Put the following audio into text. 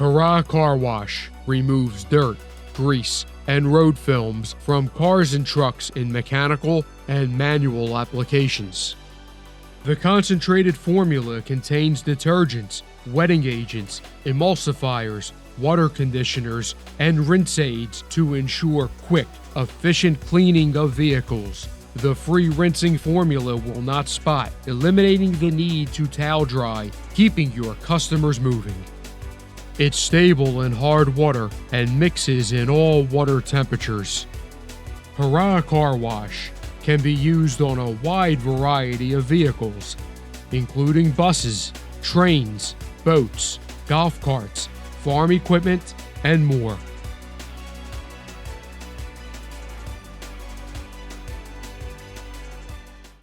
HURRAH Car Wash removes dirt, grease, and road films from cars and trucks in mechanical and manual applications. The concentrated formula contains detergents, wetting agents, emulsifiers, water conditioners, and rinse aids to ensure quick, efficient cleaning of vehicles. The free rinsing formula will not spot, eliminating the need to towel dry, keeping your customers moving. It's stable in hard water and mixes in all water temperatures. HURRAH Car Wash can be used on a wide variety of vehicles, including buses, trains, boats, golf carts, farm equipment, and more.